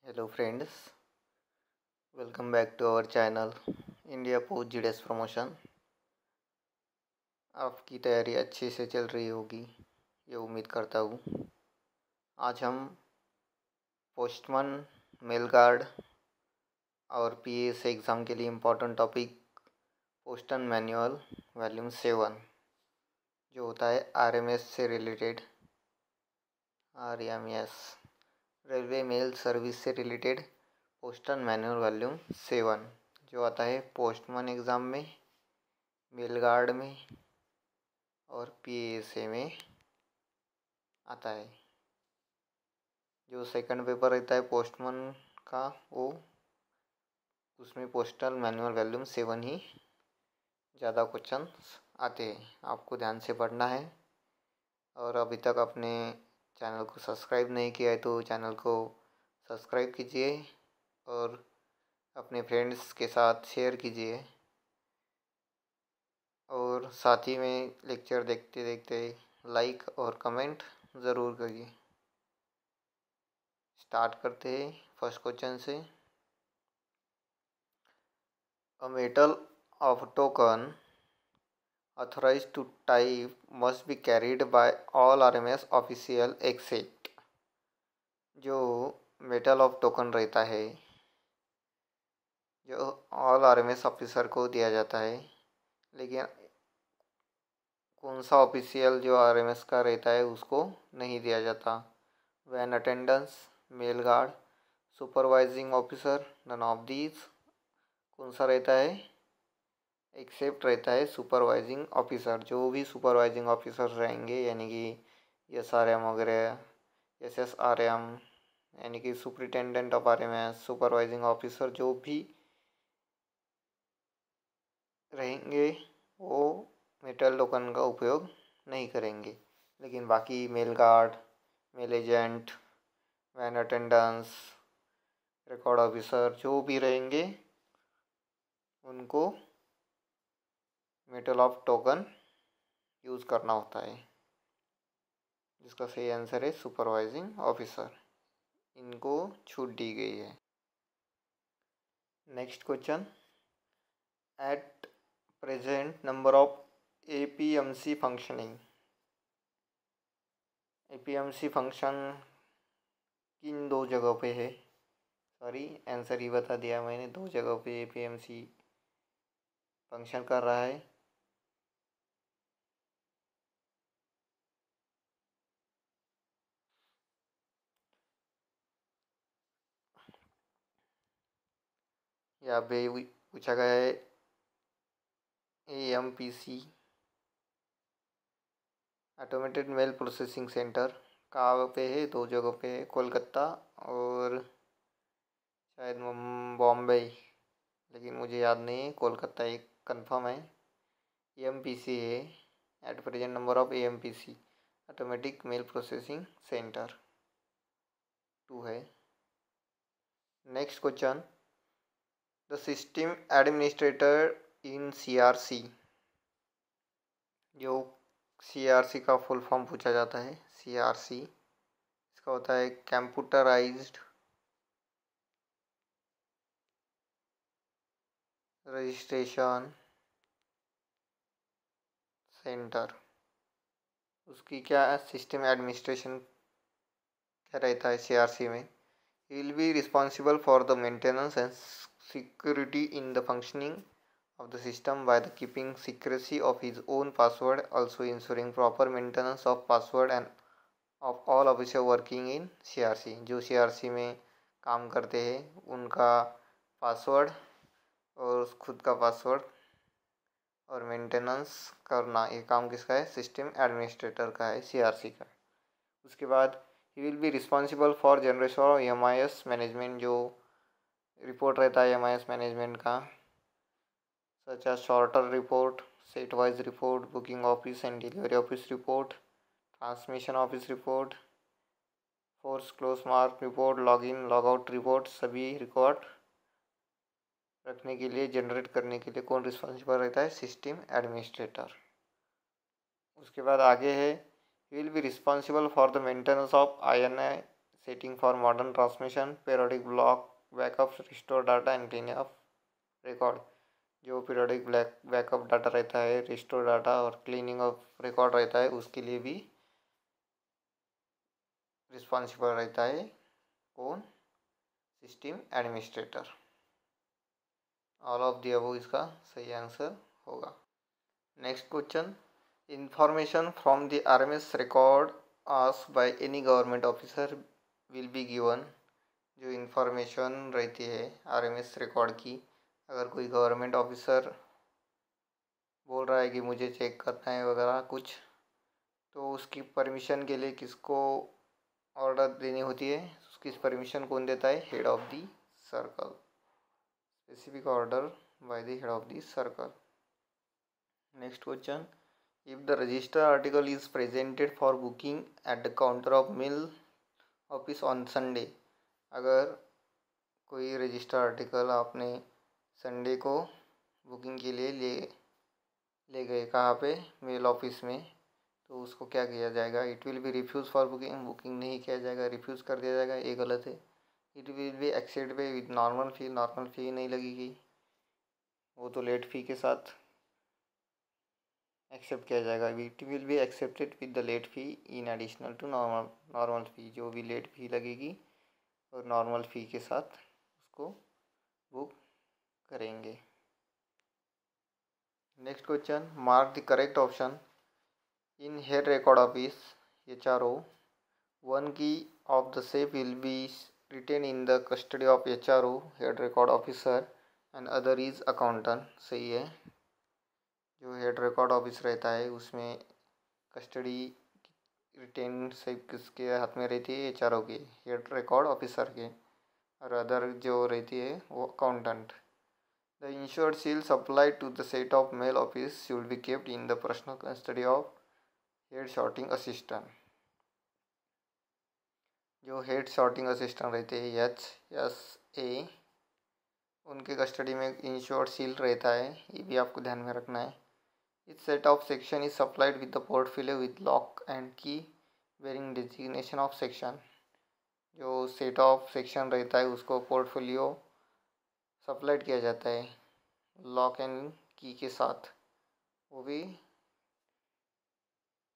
Hello friends, welcome back to our channel India post GDS promotion. आपकी तैयारी अच्छे से चल रही होगी, ये उम्मीद करता हूँ। आज हम पोस्टमैन, मेल गार्ड और पीएस एग्ज़ाम के लिए important topic postal manual volume 7 जो होता है आरएमएस से related, RMS railway mail service से रिलेटेड पोस्टन मैनुअल वॉल्यूम 7 जो आता है पोस्टमैन एग्ज़ाम में, मेल गार्ड में और पीएसए में आता है। जो सेकंड पेपर रहता है पोस्टमैन का, वो उसमें पोस्टल मैनुअल वॉल्यूम 7 ही ज़्यादा क्वेश्चन आते हैं। आपको ध्यान से पढ़ना है और अभी तक अपने चैनल को सब्सक्राइब नहीं किया है तो चैनल को सब्सक्राइब कीजिए और अपने फ्रेंड्स के साथ शेयर कीजिए और साथ ही में लेक्चर देखते देखते लाइक और कमेंट ज़रूर करिए। स्टार्ट करते हैं फर्स्ट क्वेश्चन से। A metal of token authorized to type must be carried by all RMS official except। जो मेटल ऑफ टोकन रहता है जो ऑल आरएमएस ऑफिसर को दिया जाता है, लेकिन कौन सा ऑफिशियल जो आरएमएस का रहता है उसको नहीं दिया जाता। Van attendants, mail guard, supervising officer, none of these. कौन सा रहता है? एक्सेप्ट रहता है सुपरवाइजिंग ऑफिसर। जो भी सुपरवाइजिंग ऑफिसर रहेंगे यानी कि एसआरएम वगैरह, एसएसआरएम यानी कि superintendent of RMS, supervising officer जो भी रहेंगे वो मेटल टोकन का उपयोग नहीं करेंगे। लेकिन बाकी mail guard, mail agent, van attendants, record officer जो भी रहेंगे उनको मेटल ऑफ टोकन यूज़ करना होता है, जिसका सही आंसर है सुपरवाइजिंग ऑफिसर। इनको छूट दी गई है। Next question, eight present number of APMC functioning. APMC function किन दो जगहों पे है? सॉरी, आंसर ही बता दिया मैंने। दो जगहों पे एपीएमसी फंक्शन कर रहा है। यहाँ पे पूछा गया है AMPC automated mail processing centre कहाँ पे है? दो जगहों पे है, कोलकाता और शायद बॉम्बे, लेकिन मुझे याद नहीं है। कोलकाता एक कंफर्म है। एएमपीसी है, at present number of AMPC automatic mail processing centre 2 है। Next question, the system administrator in CRC. जो सीआरसी का फुल फॉर्म पूछा जाता है, सीआरसी इसका होता है कंप्यूटराइज्ड रजिस्ट्रेशन सेंटर। उसकी क्या सिस्टम एडमिनिस्ट्रेशन क्या रहता है सीआरसी में? He will be responsible for the maintenance and security in the functioning of the system by the keeping secrecy of his own password, also ensuring proper maintenance of password and of all officer working in CRC। जो CRC में काम करते हैं उनका password और खुद का password और मेंटेनेंस करना, ये काम किसका है? सिस्टम एडमिनिस्ट्रेटर का है, CRC का। उसके बाद he will be responsible for generation of MIS management. जो रिपोर्ट रहता है एमआईएस मैनेजमेंट का, such as shorter report, set-wise report, booking office and delivery office report, transmission office report, force close mark report, login logout report। सभी record रखने के लिए, generate करने के लिए कौन रिस्पॉन्सिबल रहता है? System administrator. उसके बाद आगे है, he will be responsible for the maintenance of INI setting for modern transmission, periodic block backups, restore data and clean up record. जो पीरियोडिक बैकअप डाटा रहता है, रिस्टोर डाटा और क्लीनिंग ऑफ रिकॉर्ड रहता है, उसके लिए भी रिस्पॉन्सिबल रहता है कौन? System administrator. All of the above इसका सही आंसर होगा। Next question, information from the RMS record asked by any government officer will be given. जो इंफॉर्मेशन रहती है आरएमएस रिकॉर्ड की, अगर कोई गवर्नमेंट ऑफिसर बोल रहा है कि मुझे चेक करना है वगैरह कुछ, तो उसकी परमिशन के लिए किसको ऑर्डर देनी होती है? उसकी परमिशन कौन देता है? Head of the circle. Specific order by the head of the circle. Next question, if the register article is presented for booking at the counter of mill office on Sunday. अगर कोई register article आपने Sunday को booking के लिए ले गए कहाँ पे? मेल ऑफिस में, तो उसको क्या किया जाएगा? It will B refuse for booking, booking नहीं किया जाएगा, रिफ्यूज़ कर दिया जाएगा, ये गलत है। इट विल बी एक्सेप्ट पे विद नॉर्मल फ़ी, नॉर्मल फ़ी नहीं लगेगी, वो तो लेट फ़ी के साथ एक्सेप्ट किया जाएगा। It will be accepted with the late fee in additional to normal fee. जो भी लेट फ़ी लगेगी और नॉर्मल फ़ी के साथ उसको बुक करेंगे। Next question, mark the correct option in head record office HRO. One key of the safe will be retained in the custody of HRO head record officer and other is accountant। सही है। जो head record office रहता है उसमें custody retain safe किसके हाथ में रहती है? HRO के, हेड रिकॉर्ड ऑफिसर के, और अदर जो रहती है वो accountant. The insured seal supplied to the set of mail office should be kept in the personal custody of head sorting assistant. जो हेड शॉर्टिंग असिस्टेंट रहते हैं HSA, उनके कस्टडी में इंश्योर्ड सील रहता है, ये भी आपको ध्यान में रखना है। इस set of section is supplied with the portfolio with lock and की बेरिंग डेजिग्नेशन ऑफ सेक्शन। जो सेट ऑफ सेक्शन रहता है उसको पोर्टफोलियो सप्लाइड किया जाता है लॉक एंड की के साथ, वो भी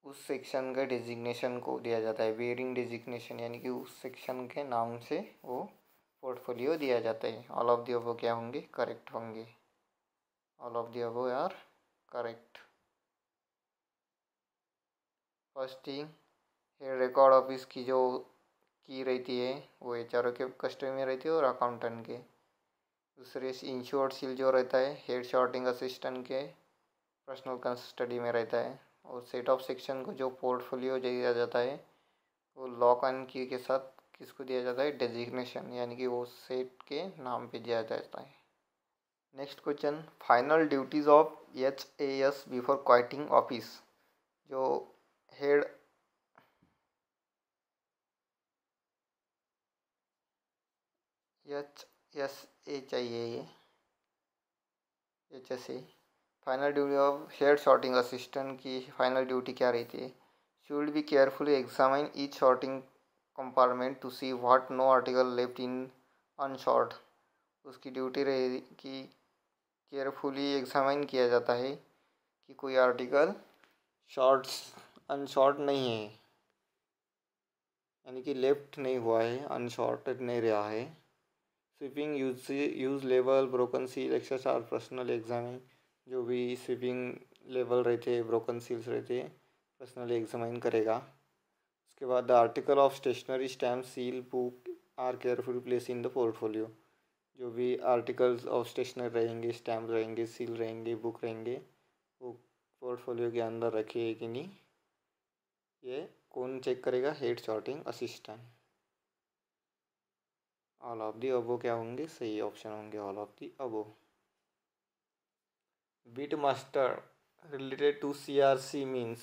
उस सेक्शन का डेजिग्नेशन को दिया जाता है, वेरिंग डेजिग्नेशन, यानी कि उस सेक्शन के नाम से वो पोर्टफोलियो दिया जाता है। ऑल ऑफ द अबव क्या होंगे? करेक्ट होंगे। All of the above are correct. First thing, head record office की जो की रहती है वो HRO के कस्टडी में रहती है और अकाउंटेंट के। दूसरे इंश्योर्ड सील जो रहता है हेड शॉर्टिंग असिस्टेंट के पर्सनल कस्टडी में रहता है, और सेट ऑफ सेक्शन को जो पोर्टफोलियो दिया जाता है वो लॉक एंड की के साथ किसको दिया जाता है? डेजिग्नेशन, यानी कि वो सेट के नाम पे दिया जाता है। Next question, final duties of HAS before quitting office. जो हेड HSA चाहिए, ये HSA final duty of head sorting assistant की फाइनल ड्यूटी क्या रहती है? Should be carefully examine each sorting compartment to see what no article left in unsorted. उसकी duty रहे कि केयरफुली एग्जामिन किया जाता है कि कोई आर्टिकल शॉर्ट्स अनशॉर्ट नहीं है, यानी कि लेफ्ट नहीं हुआ है, अनशॉर्टेड नहीं रहा है। स्वीपिंग यूज लेवल broken seal access are personal examine. जो भी स्वीपिंग लेवल रहते हैं, ब्रोकन सील्स रहते हैं, पर्सनली एग्जामिन करेगा। उसके बाद the article of stationery stamp seal book are carefully place in the portfolio. जो भी आर्टिकल्स ऑफ स्टेशनरी रहेंगे, स्टैम्प रहेंगे, सील रहेंगे, बुक रहेंगे, वो पोर्टफोलियो के अंदर रखे कि नहीं, ये कौन चेक करेगा? Head sorting assistant. All of the above क्या होंगे? सही ऑप्शन होंगे all of the above. Beat master related to CRC means.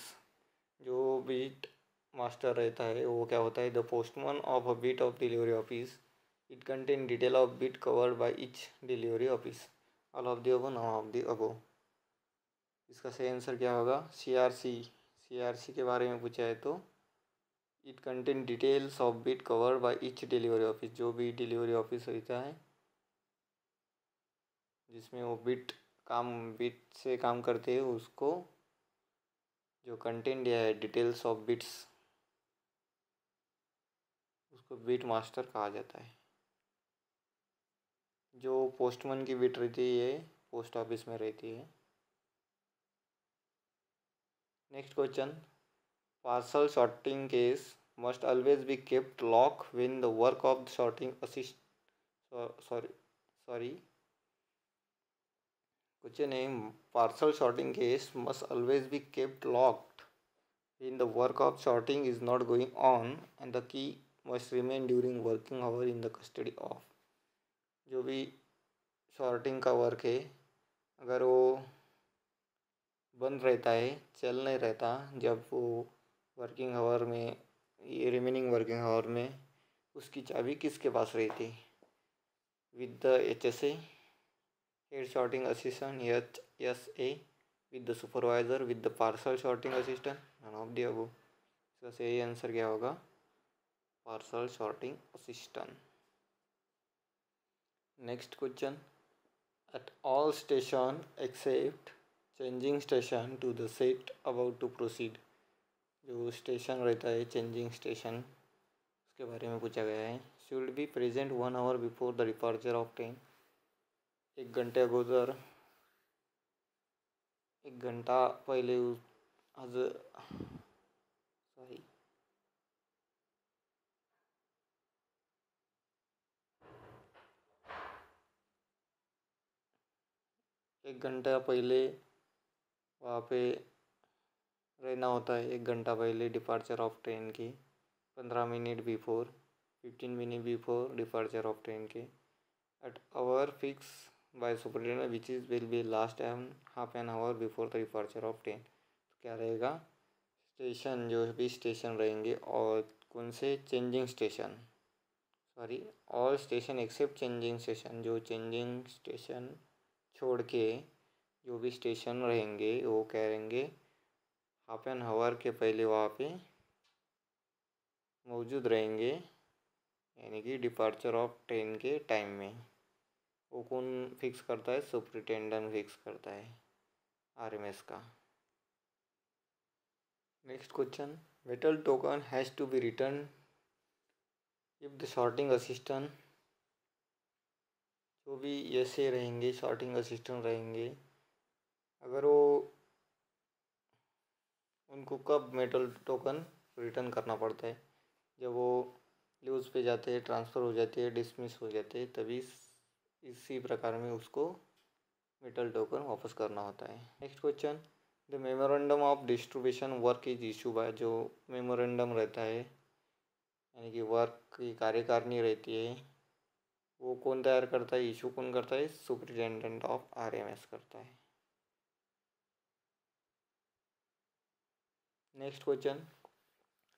जो बीट मास्टर रहता है वो क्या होता है? The postman of a beat of delivery office. It contain detail of beat covered by each delivery office. All of the above, none of the above. इसका सही answer क्या होगा? CRC के बारे में पूछा है तो it contain details of bit cover by each delivery office, जो भी डिलीवरी ऑफिस रहता है जिसमें वो बिट से काम करते हैं, उसको जो कंटेंट दिया है डिटेल्स ऑफ बिट्स, उसको बिट मास्टर कहा जाता है। जो पोस्टमैन की बिट रहती है पोस्ट ऑफिस में रहती है। Next question, parcel sorting case must always be kept locked when the work of sorting assist sorry question है, parcel sorting case must always be kept locked when the work of sorting is not going on and the key must remain during working hour in the custody of। जो भी sorting का work है अगर वो बंद रहता है, चल नहीं रहता, जब वो वर्किंग आवर में, ये रिमेनिंग वर्किंग आवर में उसकी चाबी किसके पास रहती? With the HSA, head sorting assistant, HSA, with the supervisor, with the parcel sorting assistant, none of the above. इसका सही आंसर क्या होगा? Parcel sorting assistant. Next question, at all station except changing station to the set about to proceed. जो station रहता है changing station, उसके बारे में पूछा गया है। Should be present 1 our before the departure of train. 1 घंटे अगोदर, 1 घंटा पहले आज सॉरी 1 घंटा पहले वहाँ पे रहना होता है। 1 घंटा पहले डिपार्चर ऑफ ट्रेन की, 15 minute before, 15 minute before departure of train के। At hour fix by superintendent which is will be last time half an hour before the departure of train. तो क्या रहेगा? स्टेशन, जो भी स्टेशन रहेंगे और कौन से changing station, sorry all station except changing station, जो चेंजिंग स्टेशन छोड़ के जो भी स्टेशन रहेंगे वो क्या रहेंगे? हाफ एन आवर के पहले वहाँ पे मौजूद रहेंगे, यानी कि डिपार्चर ऑफ ट्रेन के टाइम में। वो कौन फिक्स करता है? सुपरिटेंडेंट फिक्स करता है RMS का। Next question, metal token has to be return if the sorting assistant. जो भी ऐसे रहेंगे सॉर्टिंग असिस्टेंट रहेंगे, अगर वो उनको कब मेटल टोकन रिटर्न करना पड़ता है? जब वो लीव्स पे जाते हैं, ट्रांसफ़र हो जाते हैं, डिसमिस हो जाते हैं, तभी इसी प्रकार में उसको मेटल टोकन वापस करना होता है। Next question, the memorandum of distribution work is issue bye. जो मेमोरेंडम रहता है यानी कि वर्क की कार्यकारिणी रहती है, वो कौन तैयार करता है? इशू कौन करता है? सुपरिटेंडेंट ऑफ RMS करता है। Next question,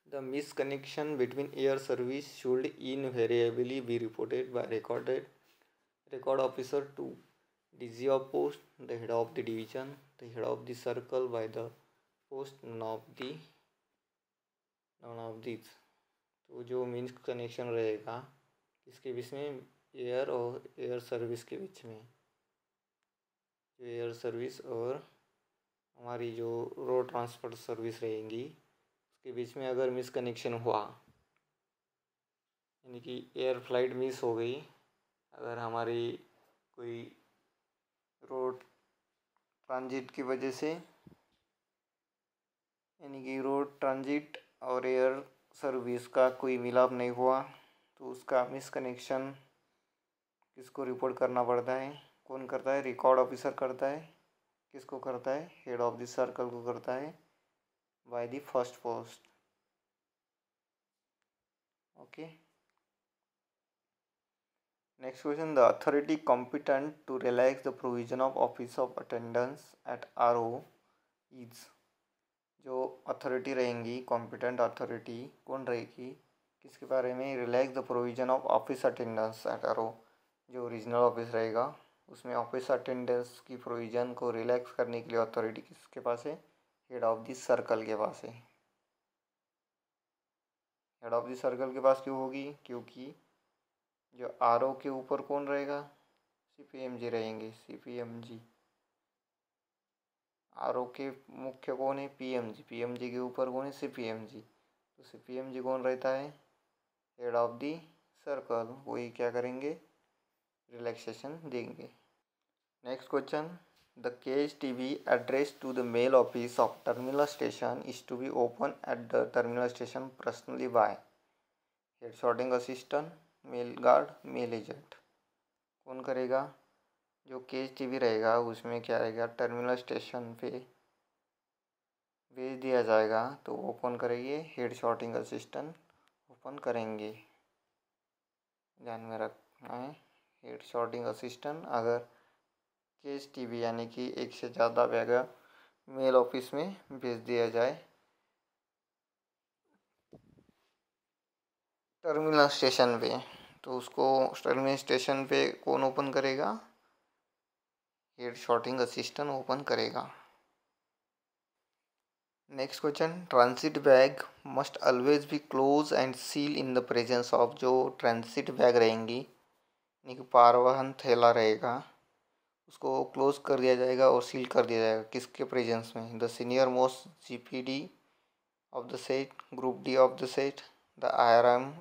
the misconnection between air service should invariably be reported by record officer to DG of post, the head of the division, the head of the circle by the post, none of these। तो जो means connection रहेगा किसके बीच में? Air और air service के बीच में। जो air service और हमारी जो रोड ट्रांसपोर्ट सर्विस रहेंगी उसके बीच में अगर मिस कनेक्शन हुआ, यानी कि एयर फ्लाइट मिस हो गई, अगर हमारी कोई रोड ट्रांजिट की वजह से, यानी कि रोड ट्रांजिट और एयर सर्विस का कोई मिलाप नहीं हुआ, तो उसका मिस कनेक्शन किसको रिपोर्ट करना पड़ता है? कौन करता है? रिकॉर्ड ऑफिसर करता है। किसको करता है? हेड ऑफ द सर्कल को करता है, by the first post. Okay. Next question, the authority competent to relax the provision of office of attendance at RO is. जो अथॉरिटी रहेंगी, कॉम्पिटेंट अथॉरिटी कौन रहेगी? किसके बारे में? Relax the provision of office attendance at RO। जो original office रहेगा उसमें ऑफिस अटेंडेंस की प्रोविज़न को रिलैक्स करने के लिए अथॉरिटी किसके पास है? हेड ऑफ द सर्कल के पास है। हेड ऑफ द सर्कल के पास क्यों होगी? क्योंकि जो आर के ऊपर कौन रहेगा? CPMG रहेंगे, CPMG। आर के मुख्य कौन है? PMG के ऊपर कौन है? CPMG। तो CPMG कौन रहता है? Head of the circle. वही क्या करेंगे? रिलैक्सेशन देंगे। Next question, the cage TV addressed to the mail office of terminal station is to be opened at the terminal station personally by head sorting assistant, mail guard, mail agent। कौन करेगा? जो cage TV रहेगा उसमें क्या रहेगा? Terminal station पे भेज दिया जाएगा, तो ओपन करेंगे हेड सॉर्टिंग असिस्टेंट ओपन करेंगे। ध्यान में रखना है, हेड सॉर्टिंग असिस्टेंट अगर केस टीवी यानी कि एक से ज़्यादा बैग मेल ऑफिस में भेज दिया जाए टर्मिनल स्टेशन पे, तो उसको टर्मिनल स्टेशन पे कौन ओपन करेगा? हेड सॉर्टिंग असिस्टेंट ओपन करेगा। Next question, transit bag must always be close and seal in the presence of. जो ट्रांसिट बैग रहेंगी यानी कि पारवहन थैला रहेगा, उसको क्लोज कर दिया जाएगा और सील कर दिया जाएगा। किसके प्रेजेंस में? The senior most GPD of the set, group D of the set, the IRM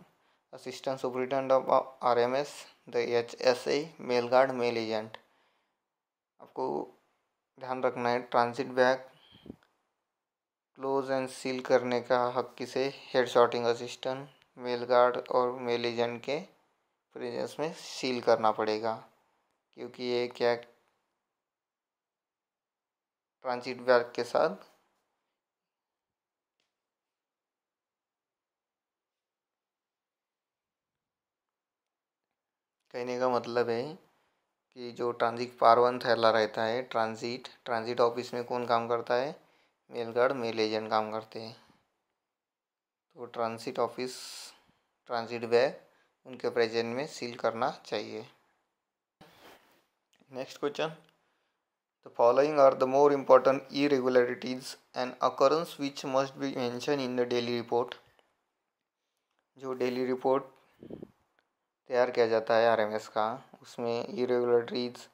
assistant superintendent of RMS, the HSA, mail guard, mail agent. आपको ध्यान रखना है, transit bag close and seal करने का हक किसे? Head sorting assistant, mail guard और mail agent के प्रेजेंस में सील करना पड़ेगा, क्योंकि ये क्या ट्रांजिट बैग के साथ कहने का मतलब है कि जो ट्रांजिट पारवन थैला रहता है, ट्रांजिट ऑफिस में कौन काम करता है? मेल गार्ड, मेल एजेंट काम करते हैं। तो ट्रांजिट ऑफिस ट्रांजिट बैग उनके प्रेजेंट में सील करना चाहिए। Next question, the following are the more important irregularities and occurrence which must be mention in the daily report. जो डेली रिपोर्ट तैयार किया जाता है RMS का, उसमें इरेगुलरिटीज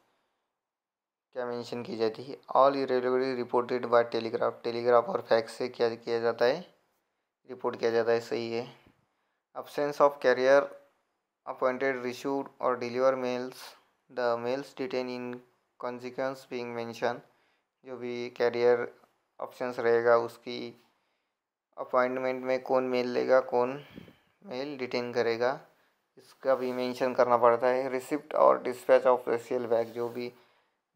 क्या मेंशन की जाती है? All irregularity reported by telegraph और फैक्स से क्या किया जाता है? रिपोर्ट किया जाता है। सही है। absence of carrier appointed received or deliver mails, the mails detained in consequence being mentioned। जो भी कैरियर ऑप्शंस रहेगा उसकी अपॉइंटमेंट में कौन मेल लेगा, कौन मेल डिटेन करेगा, इसका भी मेंशन करना पड़ता है। रिसिप्ट और डिस्पैच ऑफ स्पेशल बैग, जो भी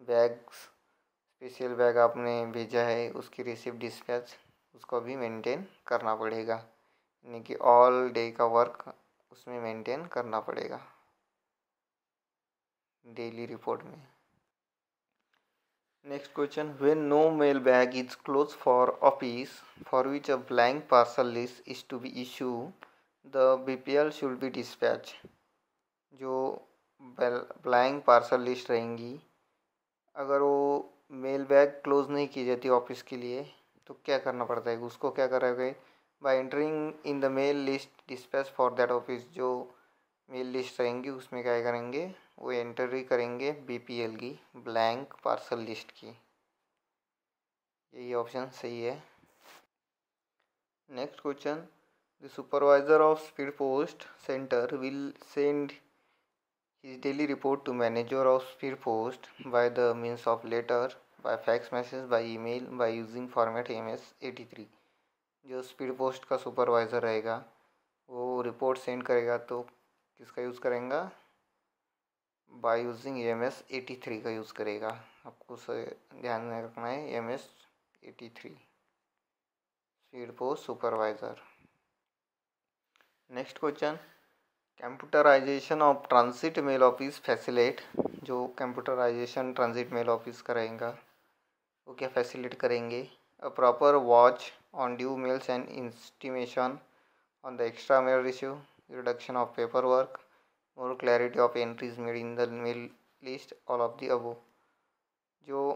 स्पेशल बैग आपने भेजा है उसकी रिसिप्ट डिस्पैच उसको भी मेंटेन करना पड़ेगा, यानी कि ऑल डे का वर्क उसमें मेंटेन करना पड़ेगा डेली रिपोर्ट में। Next question, when no mail bag is close for office for which a blank parcel list is to be issue, the BPL should be dispatch. जो blank parcel list रहेंगी, अगर वो mail bag close नहीं की जाती office के लिए, तो क्या करना पड़ता है? उसको क्या करोगे? By entering in the mail list dispatch for that office. जो मेल लिस्ट रहेंगी उसमें क्या करेंगे? वो एंट्री करेंगे BPL की, ब्लैंक पार्सल लिस्ट की। यही ऑप्शन सही है। Next question, the supervisor of speed post centre will send his daily report to manager of speed post by the means of letter, by fax message, by email, by using format MS-83। जो speed post का supervisor रहेगा वो report send करेगा तो किसका use करेगा? By using MS-83 का use करेगा। आपको ध्यान में रखना है, MS-83 speed post supervisor. Next question, computerisation of transit mail office facilitate. जो कंप्यूटराइजेशन ट्रांसिट मेल ऑफिस का रहेगा वो क्या फैसिलिटेट करेंगे? A proper watch on due mails and intimation on the extra mail receive, reduction of paper work, more clarity of entries made in the mail list, all of the above. जो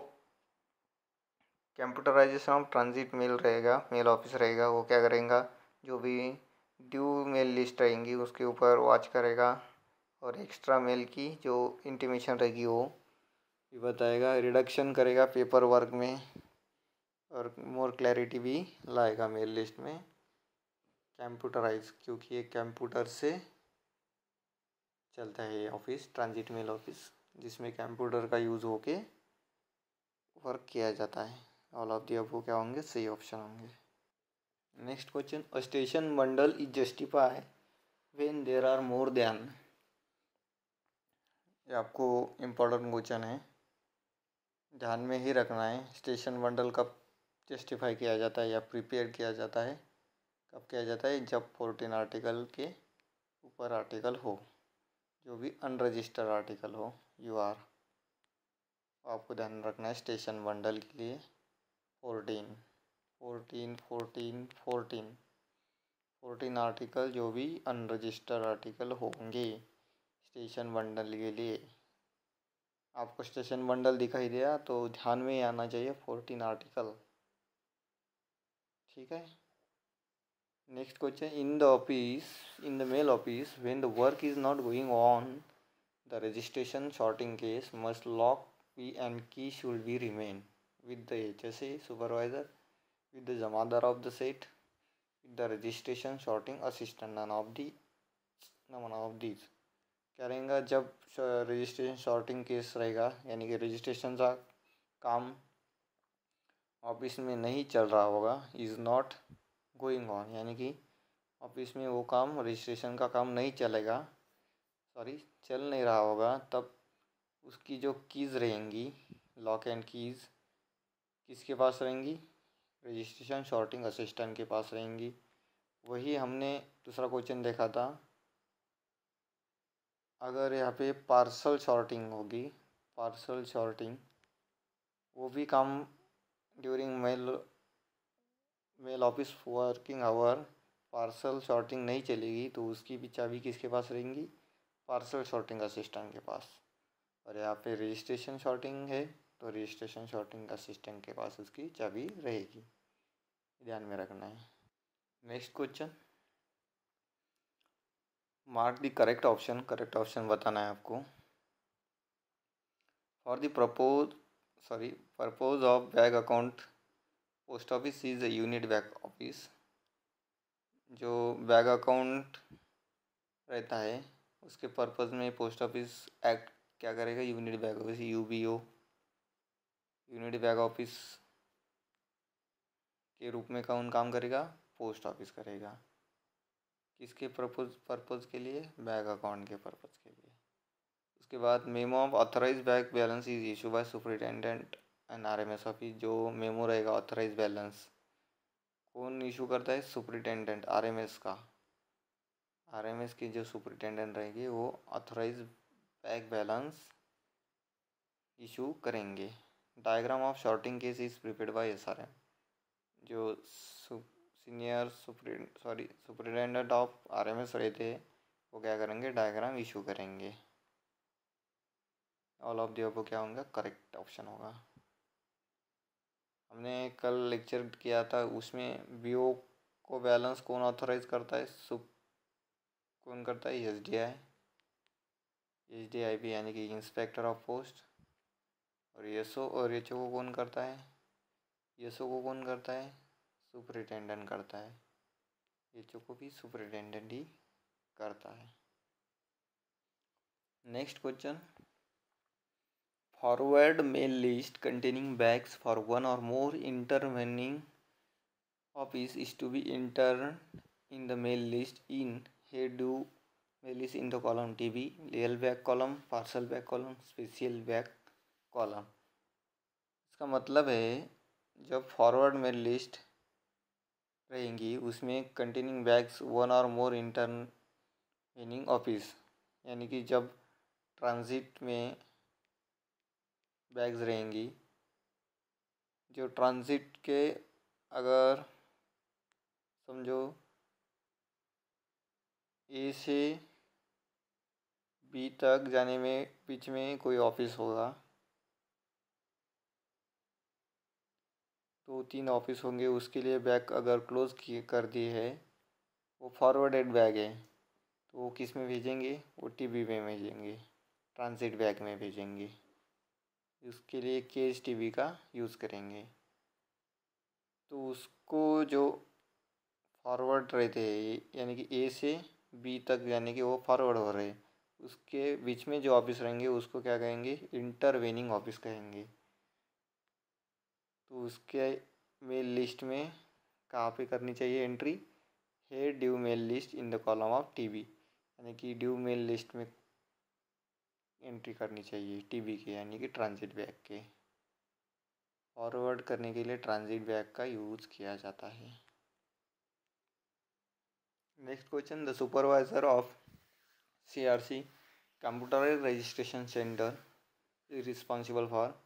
computerisation of transit mail रहेगा, mail office रहेगा, वो क्या करेगा? जो भी due mail list रहेंगी उसके ऊपर वॉच करेगा, और एक्स्ट्रा मेल की जो इंटीमेशन रहेगी वो भी बताएगा, रिडक्शन करेगा पेपर वर्क में, और मोर क्लैरिटी भी लाएगा मेल लिस्ट में। कंप्यूटराइज, क्योंकि ये कंप्यूटर से चलता है ये ऑफिस, ट्रांजिट मेल ऑफिस, जिसमें कंप्यूटर का यूज़ होके वर्क किया जाता है। ऑल ऑफ दी अबव क्या होंगे, सही ऑप्शन होंगे। Next question, a station bundle is justify when there are more than. ये आपको इम्पोर्टेंट क्वेश्चन है, ध्यान में ही रखना है। स्टेशन बंडल कब जस्टिफाई किया जाता है या प्रिपेयर किया जाता है, कब किया जाता है, जब 14 आर्टिकल के ऊपर आर्टिकल हो, जो भी अनरजिस्टर्ड आर्टिकल हो, यू आर, आपको ध्यान रखना है स्टेशन बंडल के लिए 14 14 14 14 14 आर्टिकल जो भी अनरजिस्टर्ड आर्टिकल होंगे स्टेशन बंडल के लिए। आपको स्टेशन बंडल दिखाई दिया तो ध्यान में ही आना चाहिए 14 आर्टिकल, ठीक है। Next question, in the office, in the mail office when the work is not going on the registration sorting case must lock P and key should be remain with the HSA supervisor, with the Jamadar of the set, with the registration sorting assistant, none of these। क्या रहेगा, जब registration sorting case रहेगा, यानी कि registration का काम office में नहीं चल रहा होगा, इज़ नॉट गोइंग ऑन, यानी कि ऑफिस में वो काम, रजिस्ट्रेशन का काम नहीं चलेगा, सॉरी चल नहीं रहा होगा, तब उसकी जो कीज़ रहेंगी, लॉक एंड कीज़ किसके पास रहेंगी, रजिस्ट्रेशन सॉर्टिंग असिस्टेंट के पास रहेंगी। वही हमने दूसरा क्वेश्चन देखा था, अगर यहाँ पे पार्सल सॉर्टिंग होगी, पार्सल सॉर्टिंग, वो भी काम during mail office working hour parcel sorting नहीं चलेगी, तो उसकी भी चाबी किसके पास रहेंगी, पार्सल सॉर्टिंग असिस्टेंट के पास। और यहाँ पे रजिस्ट्रेशन सॉर्टिंग है तो रजिस्ट्रेशन सॉर्टिंग असिस्टेंट के पास उसकी चाबी रहेगी, ध्यान में रखना है। Next question, mark the correct option, correct option बताना है आपको। For the purpose of bag account post office is a unit bag office. जो बैग अकाउंट रहता है उसके पर्पज़ में पोस्ट ऑफिस एक्ट क्या करेगा, unit bag office, UBO, unit bag office के रूप में कौन काम करेगा, पोस्ट ऑफिस करेगा। किसके पर्पज़ के लिए, बैग अकाउंट के पर्पज़ के लिए। उसके बाद memo of authorise bag balance is issue by superintendent and RMS office. जो मेमो रहेगा ऑथराइज बैलेंस कौन इशू करता है, सुपरिटेंडेंट, RMS का, RMS की जो सुपरिटेंडेंट रहेगी वो ऑथराइज बैग बैलेंस इशू करेंगे। Diagram of sorting case is prepared by SRM। जो सीनियर सुपरिटेंडेंट ऑफ RMS रहते हैं वो क्या करेंगे, डायग्राम इशू करेंगे। ऑल ऑफ द अबव क्या होगा, करेक्ट ऑप्शन होगा। हमने कल लेक्चर किया था, उसमें BO को बैलेंस कौन ऑथराइज करता है, कौन करता है, SDIP यानी कि इंस्पेक्टर ऑफ पोस्ट। और SO और HO को कौन करता है, SO को कौन करता है, सुपरिटेंडेंट करता है। HO को भी सुपरिटेंडेंट ही करता है। Next question, forward mail list containing bags for one or more intervening office is to be entered in the mail list in head to mail list in the column TB, real bag column, parcel bag column, special bag column। इसका मतलब है जब forward mail list रहेंगी उसमें containing bags one और मोर intervening office, यानी कि जब ट्रांजिट में बैग्स रहेंगी, जो ट्रांजिट के, अगर समझो A से B तक जाने में बीच में कोई ऑफिस होगा, 2-3 ऑफिस होंगे, उसके लिए बैग अगर क्लोज कर दिए है वो फॉरवर्डेड बैग है, तो वो किस में भेजेंगे, वो टीबी में भेजेंगे, ट्रांजिट बैग में भेजेंगे। उसके लिए केस टीबी का यूज़ करेंगे। तो उसको जो फॉरवर्ड रहते हैं, यानी कि ए से बी तक, यानी कि वो फॉरवर्ड हो रहे, उसके बीच में जो ऑफिस रहेंगे उसको क्या कहेंगे, इंटरवेनिंग ऑफिस कहेंगे। तो उसके मेल लिस्ट में कहाँ पे करनी चाहिए एंट्री, है due mail list in the column of TB, यानी कि ड्यू मेल लिस्ट में एंट्री करनी चाहिए टीबी के, यानी कि ट्रांजिट बैग के। फॉरवर्ड करने के लिए ट्रांजिट बैग का यूज़ किया जाता है। Next question, the supervisor of CRC computerise registration centre is responsible for.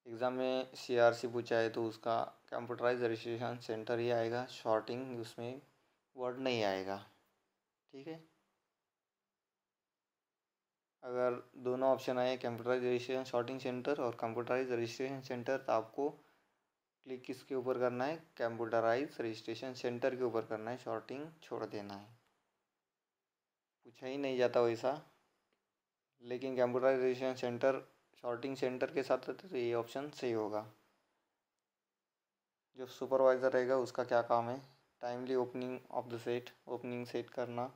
Exam में CRC पूछा है तो उसका कंप्यूटराइज रजिस्ट्रेशन सेंटर ही आएगा, शॉर्टिंग उसमें वर्ड नहीं आएगा। ठीक है, अगर दोनों ऑप्शन आए कंप्यूटराइज रजिस्ट्रेशन शॉर्टिंग सेंटर और कंप्यूटराइज रजिस्ट्रेशन सेंटर, तो आपको क्लिक किसके ऊपर करना है, कंप्यूटराइज रजिस्ट्रेशन सेंटर के ऊपर करना है, शॉर्टिंग छोड़ देना है। पूछा ही नहीं जाता वैसा, लेकिन computerise registration centre sorting centre के साथ रहते तो ये ऑप्शन सही होगा। जो सुपरवाइज़र रहेगा उसका क्या काम है, timely opening of the set, opening set करना,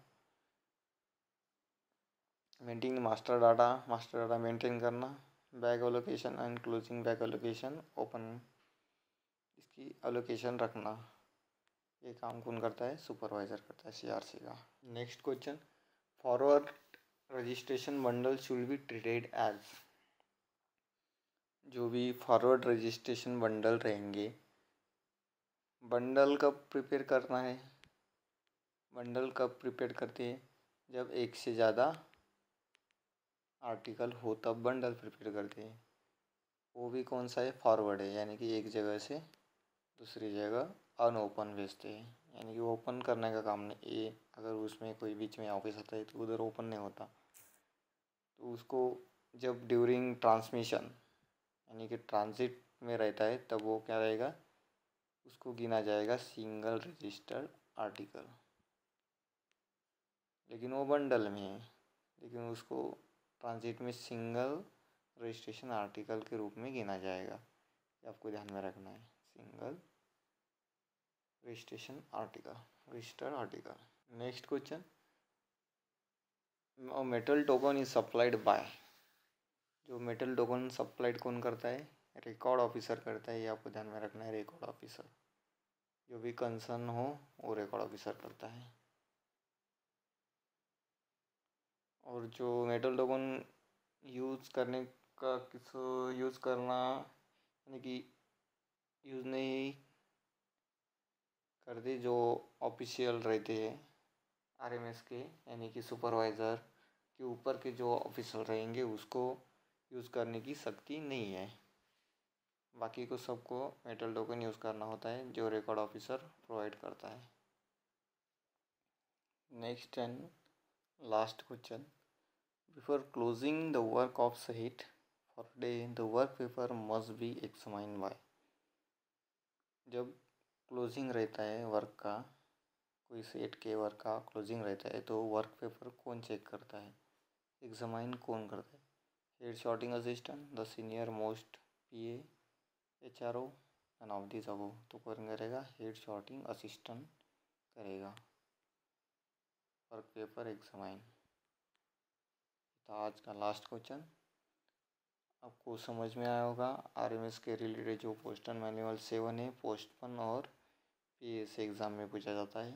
मेंटेन मास्टर डाटा मेंटेन करना, bag allocation and closing bag allocation, open इसकी एलोकेशन रखना। ये काम कौन करता है, सुपरवाइज़र करता है CRC का। Next question, forward registration bundle should be treated as. जो भी फॉरवर्ड रजिस्ट्रेशन बंडल रहेंगे, बंडल कब प्रिपेयर करना है, बंडल कब प्रिपेयर करते हैं, जब एक से ज़्यादा आर्टिकल हो तब बंडल प्रिपेयर करते हैं। वो भी कौन सा है, फॉरवर्ड है, यानी कि एक जगह से दूसरी जगह अनओपन भेजते हैं, यानी कि ओपन करने का काम नहीं। ये अगर उसमें कोई बीच में ऑफिस आता है तो उधर ओपन नहीं होता, तो उसको जब ड्यूरिंग ट्रांसमिशन यानी कि ट्रांजिट में रहता है तब वो क्या रहेगा, उसको गिना जाएगा सिंगल रजिस्टर्ड आर्टिकल। लेकिन वो बंडल में है, लेकिन उसको ट्रांजिट में सिंगल रजिस्ट्रेशन आर्टिकल के रूप में गिना जाएगा। ये आपको ध्यान में रखना है, single registration article, registered article. Next question, metal token is supplied by. जो मेटल टोकन सप्लाइड कौन करता है, रिकॉर्ड ऑफिसर करता है। ये आपको ध्यान में रखना है, रिकॉर्ड ऑफिसर, जो भी कंसर्न हो वो रिकॉर्ड ऑफिसर करता है। और जो मेटल टोकन यूज़ करने का किस यूज़ करना, यानी कि यूज़ नहीं करते, जो ऑफिशियल रहते हैं RMS के, यानी कि सुपरवाइज़र के ऊपर के जो ऑफिसर रहेंगे उसको यूज़ करने की शक्ति नहीं है। बाकी को सबको मेटल टोकन यूज़ करना होता है, जो रिकॉर्ड ऑफिसर प्रोवाइड करता है। Next and last question, before closing the work of set for day the work paper must be examined by. जब क्लोजिंग रहता है वर्क का, कोई सेट के वर्क का क्लोजिंग रहता है तो वर्क पेपर कौन चेक करता है, एग्जामाइन कौन करता है, head sorting assistant, the senior most PA, HRO, and of this above. तो कौन करेगा, हेड शॉर्टिंग असिस्टेंट करेगा वर्क पेपर एग्जामाइन। तो आज का लास्ट क्वेश्चन आपको समझ में आया होगा। RMS के रिलेटेड जो पोस्टल मैनुअल 7 है, पोस्टपोन और PAS एग्ज़ाम में पूछा जाता है,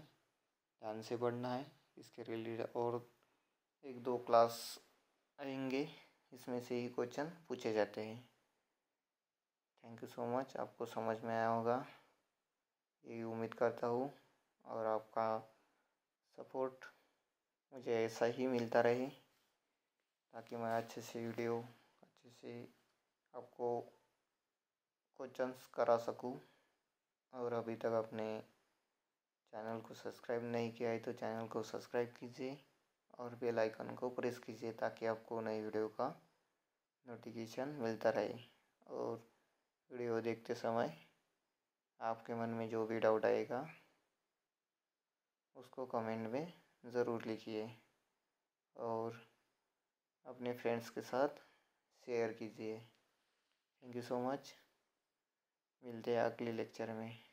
ध्यान से पढ़ना है इसके रिलेटेड। और 1-2 क्लास आएंगे, इसमें से ही क्वेश्चन पूछे जाते हैं। थैंक यू सो मच, आपको समझ में आया होगा ये उम्मीद करता हूँ, और आपका सपोर्ट मुझे ऐसा ही मिलता रहे ताकि मैं अच्छे से वीडियो अच्छे से आपको क्वेश्चंस करा सकूँ। और अभी तक आपने चैनल को सब्सक्राइब नहीं किया है तो चैनल को सब्सक्राइब कीजिए और बेल आइकन को प्रेस कीजिए ताकि आपको नई वीडियो का नोटिफिकेशन मिलता रहे। और वीडियो देखते समय आपके मन में जो भी डाउट आएगा उसको कमेंट में ज़रूर लिखिए और अपने फ्रेंड्स के साथ शेयर कीजिए। Thank you so much. मिलते हैं अगले लेक्चर में।